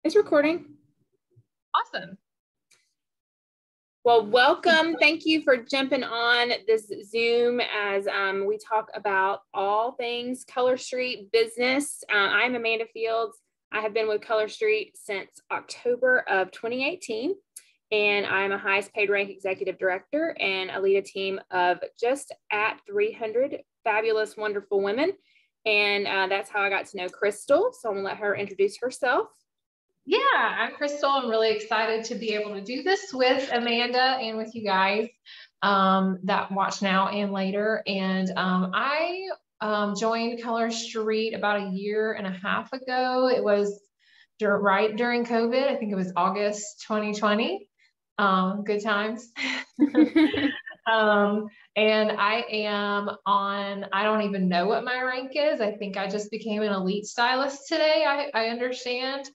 It's recording. Awesome. Well, welcome. Thank you for jumping on this Zoom as we talk about all things Color Street business. I'm Amanda Fields. I have been with Color Street since October of 2018, and I'm a highest paid rank executive director, and I lead a team of just at 300 fabulous, wonderful women. And that's how I got to know Crystal. So I'm gonna let her introduce herself. Yeah, I'm Crystal. I'm really excited to be able to do this with Amanda and with you guys that watch now and later. And I joined Color Street about a year and a half ago. It was right during COVID. I think it was August 2020. Good times. And I am on, I don't even know what my rank is. I think I just became an elite stylist today. I understand.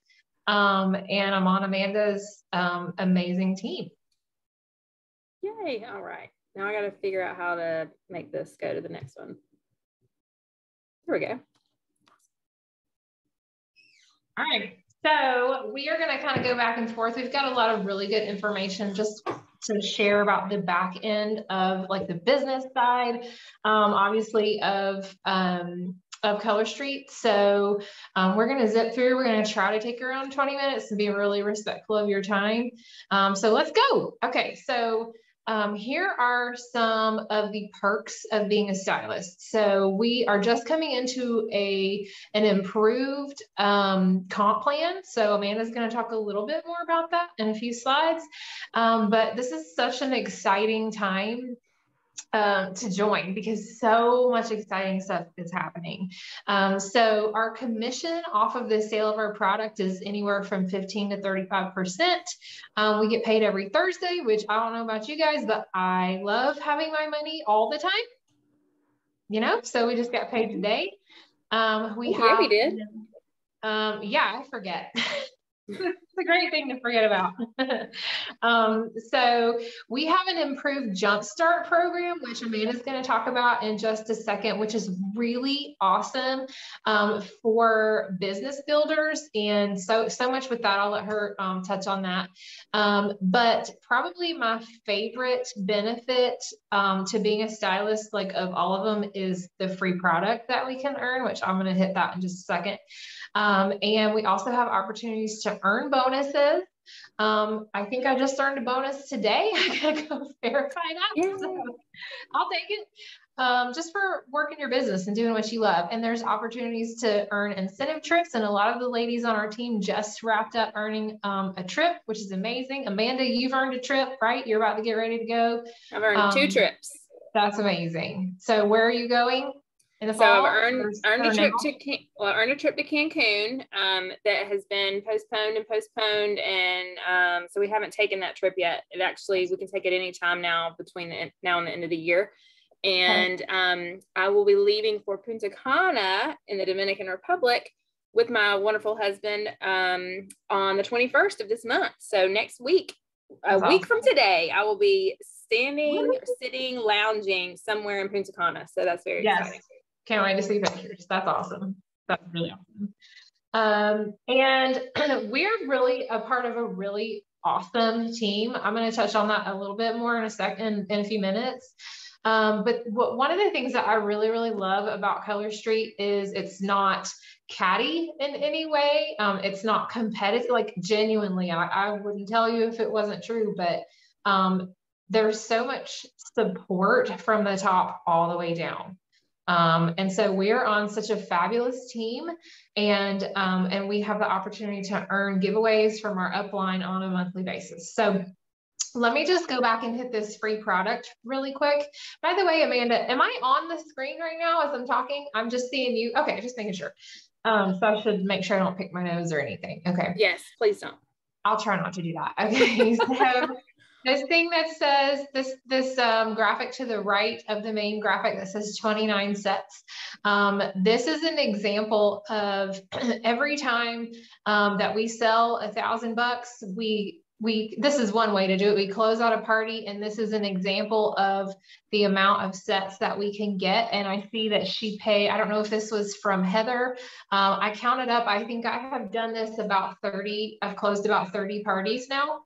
And I'm on Amanda's amazing team. Yay. All right. Now I got to figure out how to make this go to the next one. There we go. All right. So we are going to kind of go back and forth. We've got a lot of really good information just to share about the back end of like the business side, obviously of Color Street. So we're going to zip through. We're going to try to take around 20 minutes and be really respectful of your time. So let's go. Okay. So here are some of the perks of being a stylist. So we are just coming into an improved comp plan. So Amanda's going to talk a little bit more about that in a few slides. But this is such an exciting time to join because so much exciting stuff is happening. So our commission off of the sale of our product is anywhere from 15 to 35%. We get paid every Thursday, which I don't know about you guys, but I love having my money all the time. You know, so we just got paid today. We did. Yeah, I forget. It's a great thing to forget about. So we have an improved Jumpstart program, which Amanda's going to talk about in just a second, which is really awesome for business builders. And so much with that, I'll let her touch on that. But probably my favorite benefit to being a stylist, like of all of them, is the free product that we can earn, which I'm going to hit that in just a second. And we also have opportunities to earn bonuses. I think I just earned a bonus today. I gotta go verify that. Yeah. So I'll take it. Just for working your business and doing what you love. And there's opportunities to earn incentive trips. And a lot of the ladies on our team just wrapped up earning a trip, which is amazing. Amanda, you've earned a trip, right? You're about to get ready to go. I've earned 2 trips. That's amazing. So where are you going? In the So fall, I've earned a trip to Cancun that has been postponed, and so we haven't taken that trip yet. We can take it anytime now between now and the end of the year. And I will be leaving for Punta Cana in the Dominican Republic with my wonderful husband on the 21st of this month. So next week, week from today, I will be sitting, lounging somewhere in Punta Cana. So that's very exciting. Can't wait to see pictures. That's awesome. That's really awesome. And we're really a part of a really awesome team. I'm going to touch on that a little bit more in a few minutes. But one of the things that I really, really love about Color Street is it's not catty in any way. It's not competitive, like genuinely, I wouldn't tell you if it wasn't true, but there's so much support from the top all the way down. And so we're on such a fabulous team, and we have the opportunity to earn giveaways from our upline on a monthly basis. So let me just go back and hit this free product really quick. By the way, Amanda, am I on the screen right now as I'm talking? I'm just seeing you. Okay, just making sure. So I should make sure I don't pick my nose or anything. Okay. Yes, please don't. I'll try not to do that. Okay. So this thing that says this graphic to the right of the main graphic that says 29 sets. This is an example of every time that we sell $1,000, we this is one way to do it. We close out a party, and this is an example of the amount of sets that we can get. And I see that she paid, I don't know if this was from Heather. I counted up, I think I have done this about 30, I've closed about 30 parties now,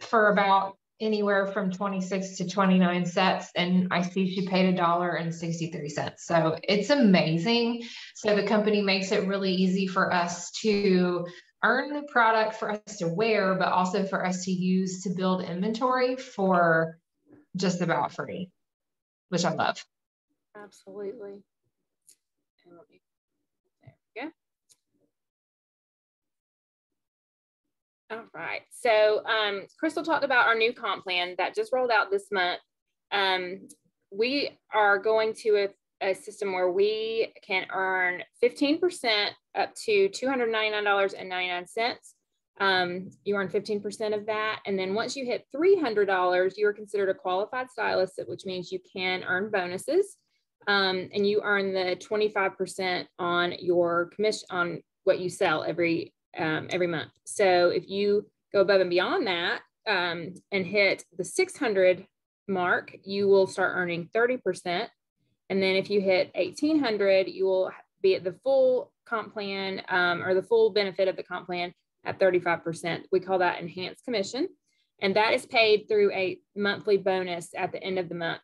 for about anywhere from 26 to 29 sets. And I see she paid $1.63. So it's amazing. So the company makes it really easy for us to earn the product, for us to wear, but also for us to use to build inventory for just about free, which I love. Absolutely. There we go. All right. So Crystal talked about our new comp plan that just rolled out this month. We are going to a system where we can earn 15% up to $299.99. You earn 15% of that. And then once you hit $300, you are considered a qualified stylist, which means you can earn bonuses. And you earn the 25% on your commission on what you sell every month. So if you go above and beyond that and hit the 600 mark, you will start earning 30%. And then if you hit 1,800, you will be at the full comp plan or the full benefit of the comp plan at 35%. We call that enhanced commission. And that is paid through a monthly bonus at the end of the month.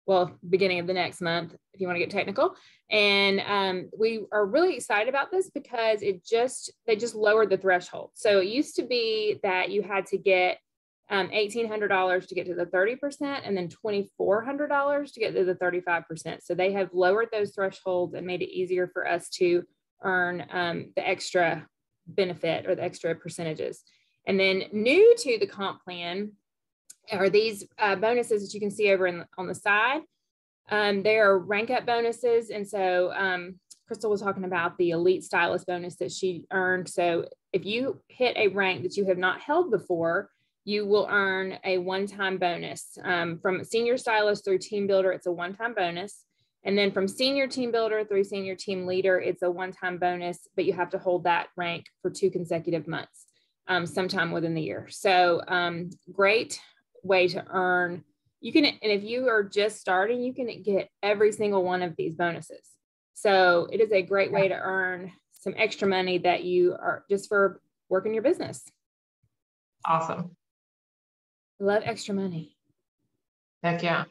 Well, beginning of the next month, if you want to get technical. And we are really excited about this because they just lowered the threshold. So it used to be that you had to get $1,800 to get to the 30% and then $2,400 to get to the 35%. So they have lowered those thresholds and made it easier for us to earn the extra benefit or the extra percentages. And then new to the comp plan are these bonuses that you can see over on the side. They are rank up bonuses. And so Crystal was talking about the elite stylist bonus that she earned. So if you hit a rank that you have not held before, you will earn a one-time bonus. From senior stylist through team builder, it's a one-time bonus. And then from senior team builder through senior team leader, it's a one-time bonus, but you have to hold that rank for 2 consecutive months, sometime within the year. So great way to earn. You can, and if you are just starting, you can get every single one of these bonuses. So it is a great way to earn some extra money that you are just for working your business. Awesome. Love extra money. Heck yeah.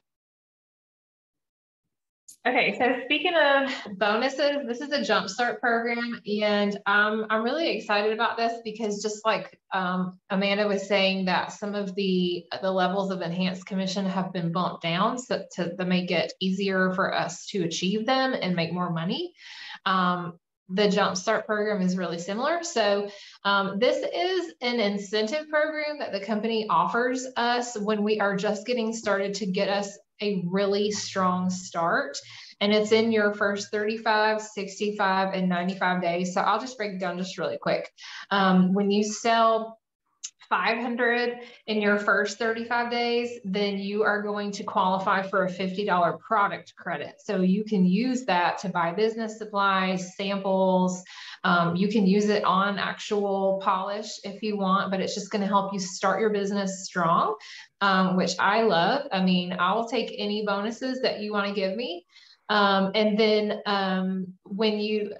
Okay, so speaking of bonuses, this is a Jumpstart program, and I'm really excited about this because just like Amanda was saying that some of the levels of enhanced commission have been bumped down so to make it easier for us to achieve them and make more money. The Jumpstart program is really similar. So this is an incentive program that the company offers us when we are just getting started to get us a really strong start. And it's in your first 35, 65, and 95 days. So I'll just break it down just really quick. When you sell 500 in your first 35 days, then you are going to qualify for a $50 product credit. So you can use that to buy business supplies, samples. You can use it on actual polish if you want, but it's just going to help you start your business strong, which I love. I mean, I will take any bonuses that you want to give me. And then when you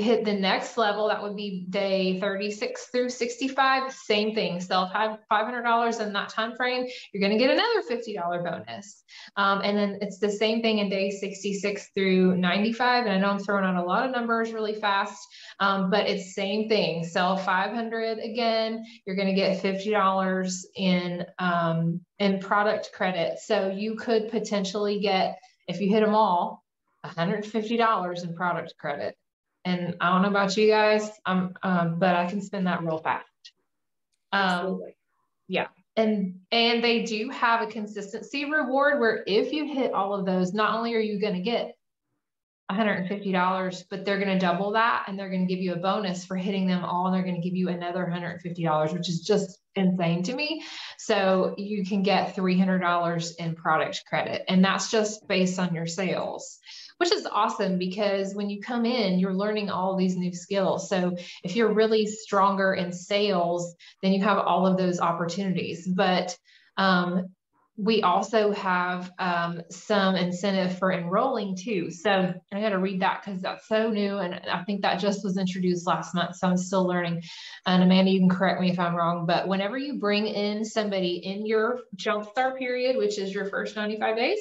hit the next level, that would be day 36 through 65, same thing, sell $500 in that time frame, you're going to get another $50 bonus. And then it's the same thing in day 66 through 95. And I know I'm throwing out a lot of numbers really fast, but it's same thing. Sell 500 again, you're going to get $50 in product credit. So you could potentially get, if you hit them all, $150 in product credit. And I don't know about you guys, but I can spend that real fast. Yeah. And they do have a consistency reward where if you hit all of those, not only are you going to get $150, but they're going to double that and they're going to give you a bonus for hitting them all. And they're going to give you another $150, which is just insane to me. So you can get $300 in product credit, and that's just based on your sales. which is awesome because when you come in, you're learning all these new skills. So if you're really stronger in sales, then you have all of those opportunities. But we also have some incentive for enrolling too. So I got to read that because that's so new. And I think that just was introduced last month. So I'm still learning. And Amanda, you can correct me if I'm wrong, but whenever you bring in somebody in your Jumpstart period, which is your first 95 days,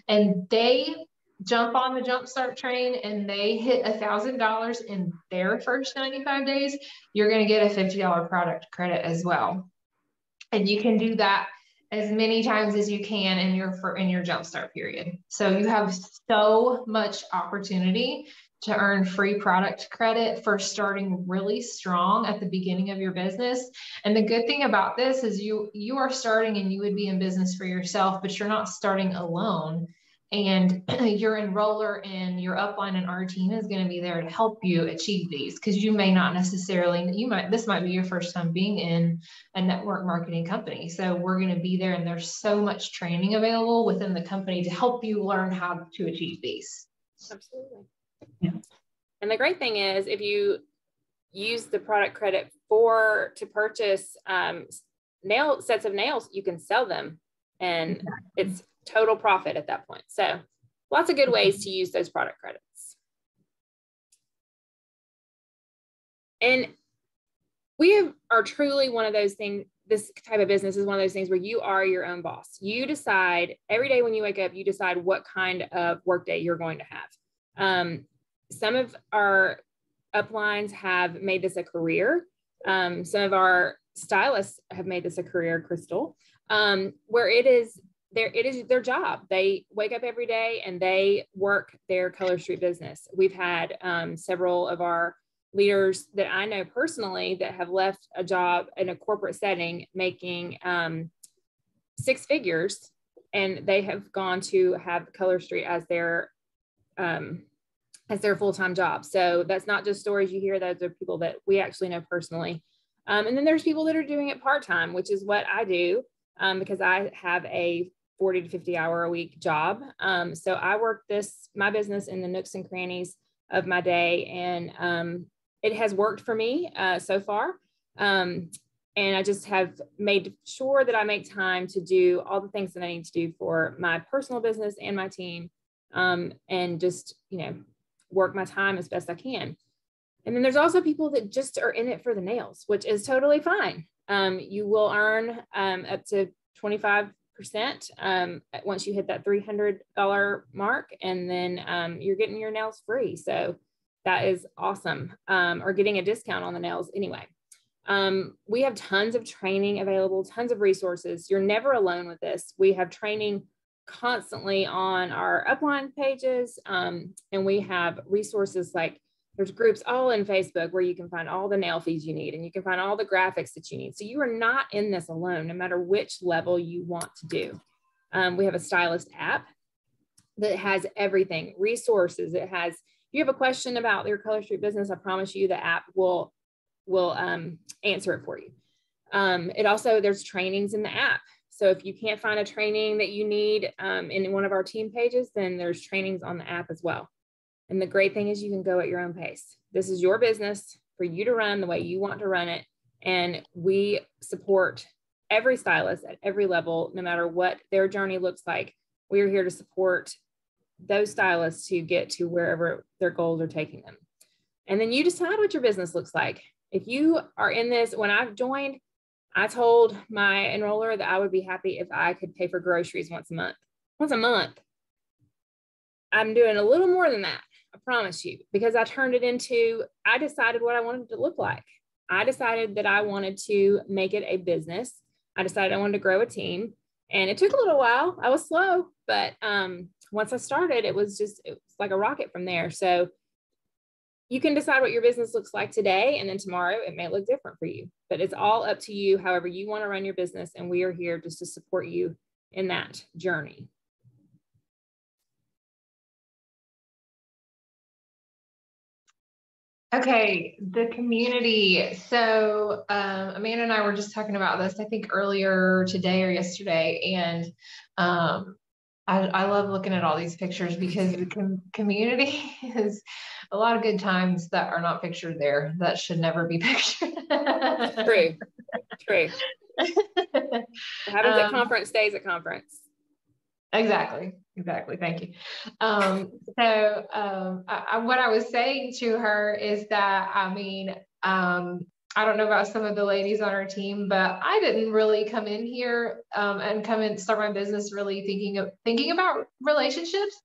and they jump on the Jumpstart train and they hit $1,000 in their first 95 days, you're going to get a $50 product credit as well. And you can do that as many times as you can in your Jumpstart period. So you have so much opportunity to earn free product credit for starting really strong at the beginning of your business. And the good thing about this is you are starting and you would be in business for yourself, but you're not starting alone. And your enroller and your upline and our team is going to be there to help you achieve these, because you may not necessarily, this might be your first time being in a network marketing company. So we're going to be there, and there's so much training available within the company to help you learn how to achieve these. Absolutely. Yeah. And the great thing is, if you use the product credit to purchase sets of nails, you can sell them, and it's total profit at that point. So lots of good ways to use those product credits. And we are truly one of those things. This type of business is one of those things where you are your own boss. You decide every day when you wake up, you decide what kind of workday you're going to have. Some of our uplines have made this a career. Some of our stylists have made this a career, Crystal, where it is their job. They wake up every day and they work their Color Street business. We've had several of our leaders that I know personally that have left a job in a corporate setting making 6 figures, and they have gone to have Color Street as their full-time job. So that's not just stories you hear. Those are people that we actually know personally. And then there's people that are doing it part-time, which is what I do, because I have a 40 to 50 hour a week job. So I work my business in the nooks and crannies of my day, and it has worked for me so far. And I just have made sure that I make time to do all the things that I need to do for my personal business and my team, and just, work my time as best I can. And then there's also people that just are in it for the nails, which is totally fine. You will earn up to 25% once you hit that $300 mark, and then you're getting your nails free. So that is awesome, or getting a discount on the nails anyway. We have tons of training available, tons of resources. You're never alone with this. We have training constantly on our upline pages, and we have resources like there's groups all in Facebook where you can find all the nail feeds you need, and you can find all the graphics that you need. So you are not in this alone, no matter which level you want to do. We have a stylist app that has everything, resources. It has, if you have a question about your Color Street business, I promise you the app will answer it for you. It also, there's trainings in the app. So if you can't find a training that you need in one of our team pages, then there's trainings on the app as well. And the great thing is you can go at your own pace. This is your business for you to run the way you want to run it. And we support every stylist at every level, no matter what their journey looks like. We are here to support those stylists to get to wherever their goals are taking them. And then you decide what your business looks like. If you are in this, when I've joined, I told my enroller that I would be happy if I could pay for groceries once a month. Once a month. I'm doing a little more than that, I promise you, because I turned it into, I decided what I wanted it to look like. I decided that I wanted to make it a business. I decided I wanted to grow a team, and it took a little while. I was slow, but once I started, it was like a rocket from there. So you can decide what your business looks like today, and then tomorrow it may look different for you, but it's all up to you, however you want to run your business. And we are here just to support you in that journey. Okay, the community. So Amanda and I were just talking about this, I think earlier today or yesterday, and I love looking at all these pictures because the community is a lot of good times that are not pictured there that should never be pictured. True. What happens at conference stays at conference. Exactly. Thank you. What I was saying to her is that, I mean, I don't know about some of the ladies on our team, but I didn't really come in here and come in start my business really thinking about relationships.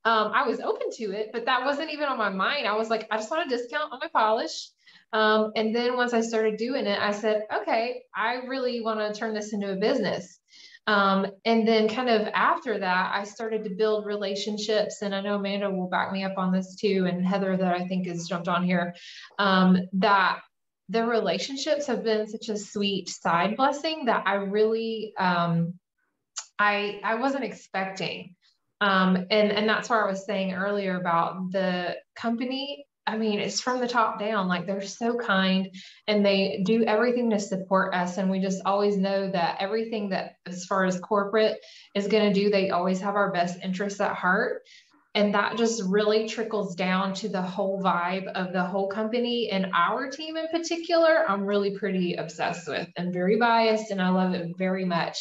I was open to it, but that wasn't even on my mind. I was like, I just want a discount on my polish. And then once I started doing it, I said, okay, I really want to turn this into a business. And then kind of after that, I started to build relationships, and I know Amanda will back me up on this too, and Heather that I think has jumped on here, that the relationships have been such a sweet side blessing that I really, I wasn't expecting. And that's where I was saying earlier about the company. I mean, it's from the top down, like they're so kind and they do everything to support us. And we just always know that everything that as far as corporate is going to do, they always have our best interests at heart. And that just really trickles down to the whole vibe of the whole company, and our team in particular, I'm really pretty obsessed with and very biased, and I love it very much.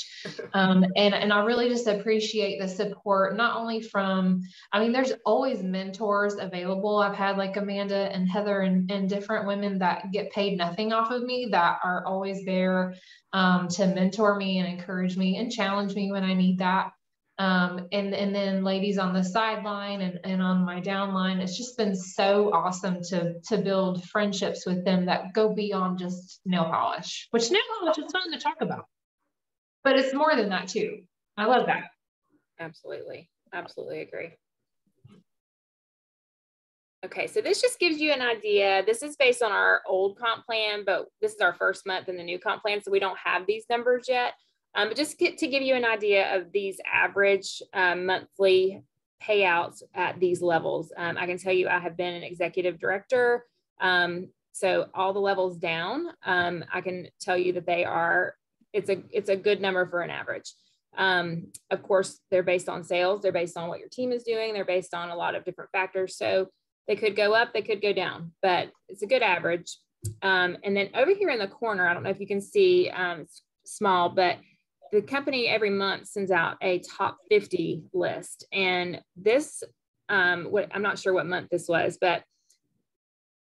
And I really just appreciate the support, not only from, I mean, there's always mentors available. I've had like Amanda and Heather and different women that get paid nothing off of me that are always there to mentor me and encourage me and challenge me when I need that. And then ladies on the sideline and on my downline, it's just been so awesome to build friendships with them that go beyond just nail polish, which nail polish is fun to talk about, but it's more than that too. I love that. Absolutely agree. Okay, so this just gives you an idea. This is based on our old comp plan, but this is our first month in the new comp plan, so we don't have these numbers yet. But just to give you an idea of these average monthly payouts at these levels. I can tell you I have been an executive director. So all the levels down, I can tell you that it's a good number for an average. Of course, they're based on sales. They're based on what your team is doing. They're based on a lot of different factors. So they could go up, they could go down, but it's a good average. And then over here in the corner, I don't know if you can see, it's small, but the company every month sends out a top 50 list. And this, I'm not sure what month this was, but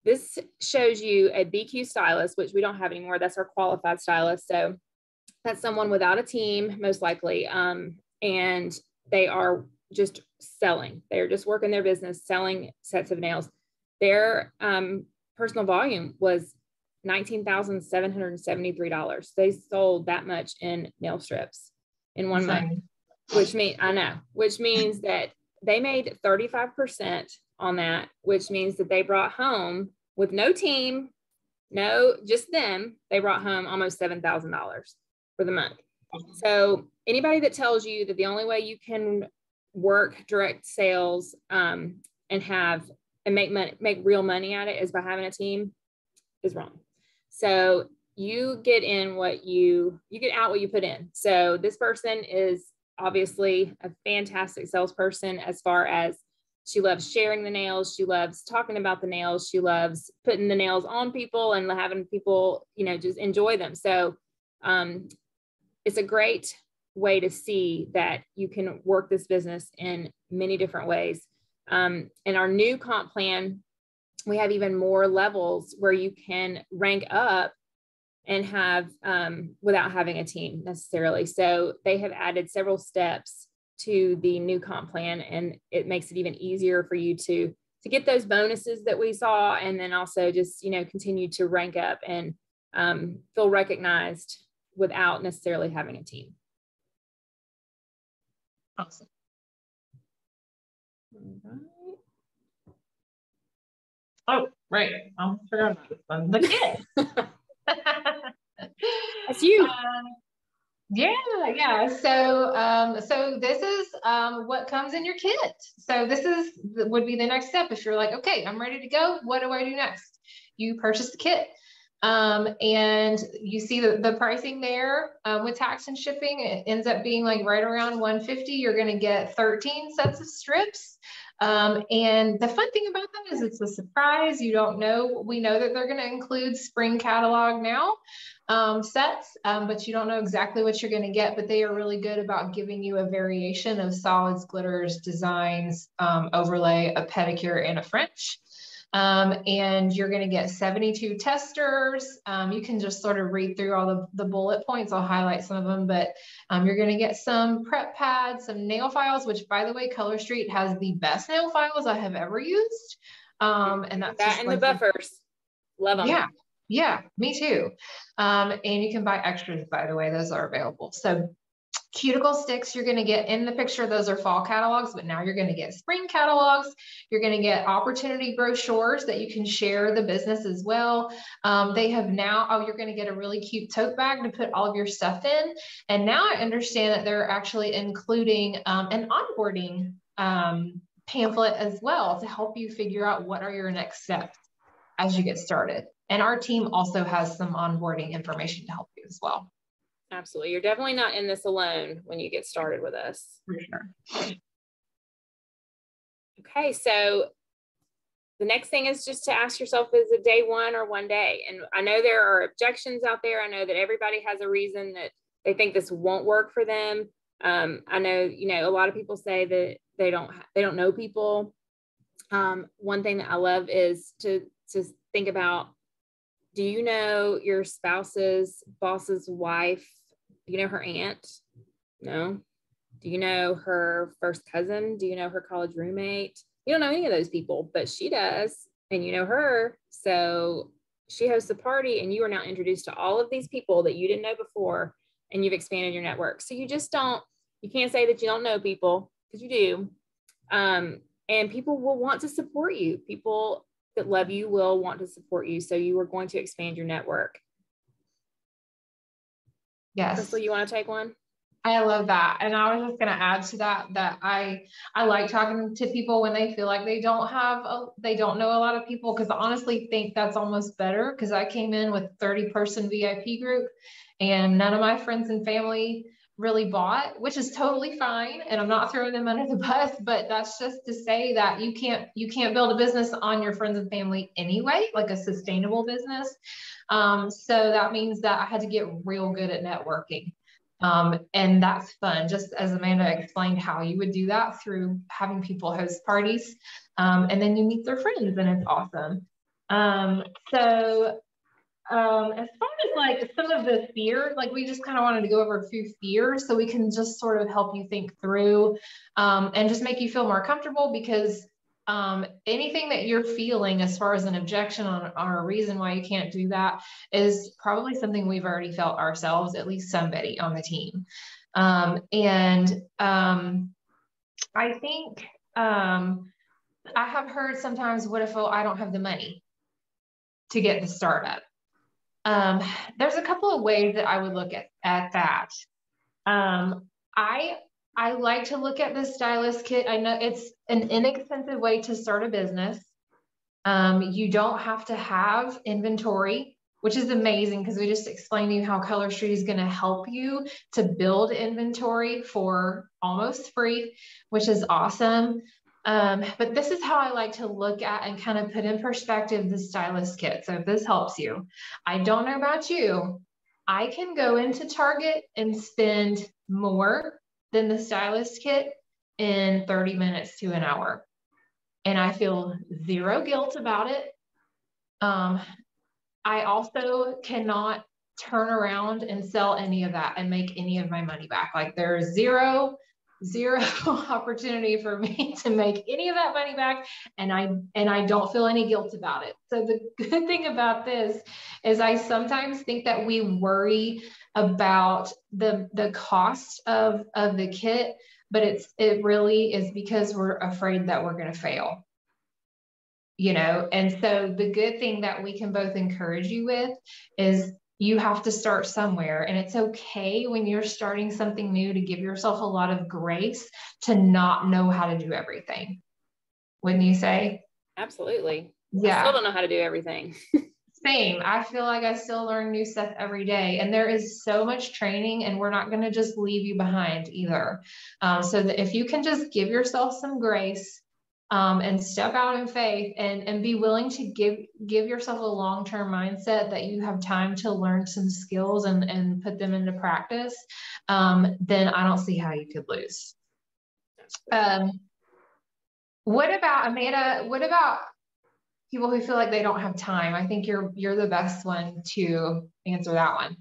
this shows you a BQ stylist, which we don't have anymore. That's our qualified stylist. So that's someone without a team, most likely. And they are just selling. They're just working their business, selling sets of nails. Their personal volume was $19,773. They sold that much in nail strips in 1 month, which means that they made 35% on that, which means that they brought home with no team, just them, they brought home almost $7,000 for the month. So anybody that tells you that the only way you can work direct sales and make real money at it is by having a team is wrong. So you get out what you put in. So this person is obviously a fantastic salesperson as far as she loves sharing the nails. She loves talking about the nails. She loves putting the nails on people and having people, just enjoy them. So it's a great way to see that you can work this business in many different ways. In our new comp plan, we have even more levels where you can rank up and have without having a team necessarily. So they have added several steps to the new comp plan, and it makes it even easier for you to get those bonuses that we saw, and then also just continue to rank up and feel recognized without necessarily having a team. Awesome. Oh, right. I forgot about the kid. That's you. Yeah. So this is what comes in your kit. So this would be the next step. If you're like, okay, I'm ready to go. What do I do next? You purchase the kit. And you see the pricing there, with tax and shipping, it ends up being like right around 150. You're going to get 13 sets of strips. And the fun thing about that is it's a surprise. You don't know. We know that they're going to include spring catalog now, sets, but you don't know exactly what you're going to get, but they are really good about giving you a variation of solids, glitters, designs, overlay, a pedicure, and a French. And you're going to get 72 testers. You can just sort of read through all the bullet points. I'll highlight some of them, but you're going to get some prep pads, some nail files, which, by the way, Color Street has the best nail files I have ever used. And that's that and like the buffers. Love them. Yeah. Yeah, me too. And you can buy extras, by the way, those are available. So cuticle sticks you're going to get in the picture. Those are fall catalogs, but now you're going to get spring catalogs. You're going to get opportunity brochures that you can share the business as well. They have now, you're going to get a really cute tote bag to put all of your stuff in. And now I understand that they're actually including an onboarding pamphlet as well to help you figure out what are your next steps as you get started. And our team also has some onboarding information to help you as well. Absolutely. You're definitely not in this alone when you get started with us. For sure. Okay. So the next thing is just to ask yourself, is it day one or one day? And I know there are objections out there. I know that everybody has a reason that they think this won't work for them. I know, a lot of people say that they don't know people. One thing that I love is to think about, do you know your spouse's boss's wife? Do you know her aunt? No. Do you know her first cousin? Do you know her college roommate? You don't know any of those people, but she does, and you know her. So she hosts a party, and you are now introduced to all of these people that you didn't know before, and you've expanded your network. So you can't say that you don't know people, because you do. And people will want to support you. People that love you will want to support you. So you are going to expand your network. Yes. Crystal, you want to take one? I love that. And I was just going to add to that I like talking to people when they feel like they don't know a lot of people, because I honestly think that's almost better, because I came in with 30-person VIP group and none of my friends and family really bought, which is totally fine. And I'm not throwing them under the bus, but that's just to say that you can't build a business on your friends and family anyway, like a sustainable business. So that means that I had to get real good at networking. And that's fun. Just as Amanda explained how you would do that through having people host parties. And then you meet their friends, and it's awesome. As far as like some of the fears, like we just kind of wanted to go over a few fears so we can just sort of help you think through, and just make you feel more comfortable, because anything that you're feeling as far as an objection on a reason why you can't do that is probably something we've already felt ourselves, at least somebody on the team. I think I have heard sometimes, what if I don't have the money to get the startup? There's a couple of ways that I would look at that. I like to look at the stylist kit. I know it's an inexpensive way to start a business. You don't have to have inventory, which is amazing, because we just explained to you how Color Street is going to help you to build inventory for almost free, which is awesome. But this is how I like to look at and kind of put in perspective the stylist kit. So if this helps you, I don't know about you, I can go into Target and spend more than the stylist kit in 30 minutes to an hour. And I feel zero guilt about it. I also cannot turn around and sell any of that and make any of my money back. Like there's zero opportunity for me to make any of that money back. And I don't feel any guilt about it. So the good thing about this is I sometimes think that we worry about the cost of the kit, but it really is because we're afraid that we're going to fail. And so the good thing that we can both encourage you with is you have to start somewhere, and it's okay when you're starting something new to give yourself a lot of grace to not know how to do everything. Wouldn't you say? Absolutely. Yeah. I still don't know how to do everything. Same. I feel like I still learn new stuff every day, and there is so much training, and we're not going to just leave you behind either. So that if you can just give yourself some grace, and step out in faith, and be willing to give yourself a long-term mindset that you have time to learn some skills and put them into practice, then I don't see how you could lose. What about, Amanda, what about people who feel like they don't have time? I think you're the best one to answer that one.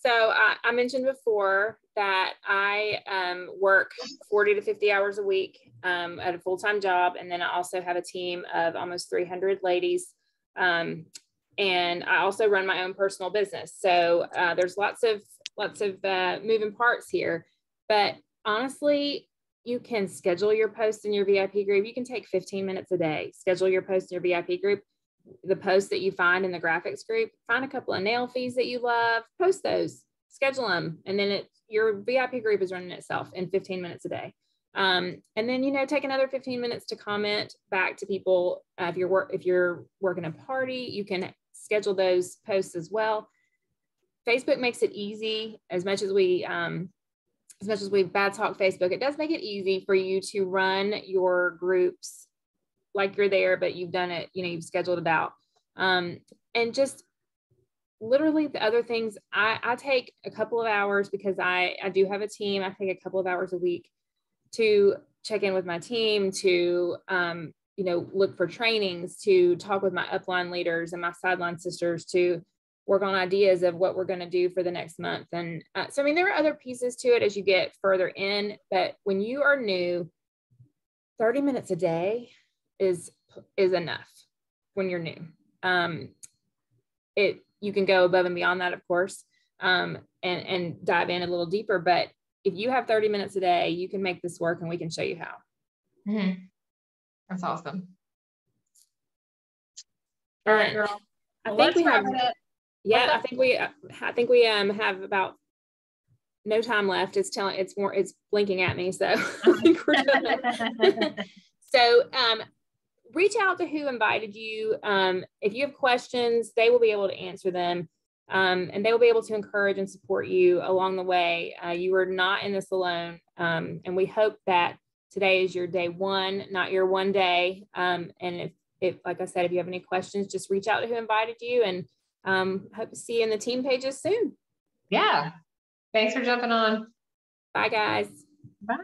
So I mentioned before that I work 40 to 50 hours a week at a full-time job. And then I also have a team of almost 300 ladies. And I also run my own personal business. So there's lots of moving parts here. But honestly, you can schedule your posts in your VIP group. You can take 15 minutes a day, schedule your post in your VIP group. The posts that you find in the graphics group, find a couple of nail fees that you love, post those, schedule them. And then your VIP group is running itself in 15 minutes a day. And then, you know, take another 15 minutes to comment back to people. If you're working a party, you can schedule those posts as well. Facebook makes it easy. As much as we bad talk Facebook, it does make it easy for you to run your groups like you're there, but you've done it, you know, you've scheduled it out. And just literally the other things, I take a couple of hours because I do have a team. I take a couple of hours a week to check in with my team, to, you know, look for trainings, to talk with my upline leaders and my sideline sisters, to work on ideas of what we're going to do for the next month. And so, I mean, there are other pieces to it as you get further in, but when you are new, 30 minutes a day is enough when you're new. You can go above and beyond that, of course, and dive in a little deeper. But if you have 30 minutes a day, you can make this work, and we can show you how. Mm-hmm. That's awesome. All right, girl. I think we have. Yeah, I think we have about no time left. It's blinking at me, so I think we're done. So reach out to who invited you. If you have questions, they will be able to answer them, and they will be able to encourage and support you along the way. You are not in this alone, and we hope that today is your day one, not your one day. And if like I said, if you have any questions, just reach out to who invited you, and hope to see you in the team pages soon. Yeah. Thanks for jumping on. Bye, guys. Bye.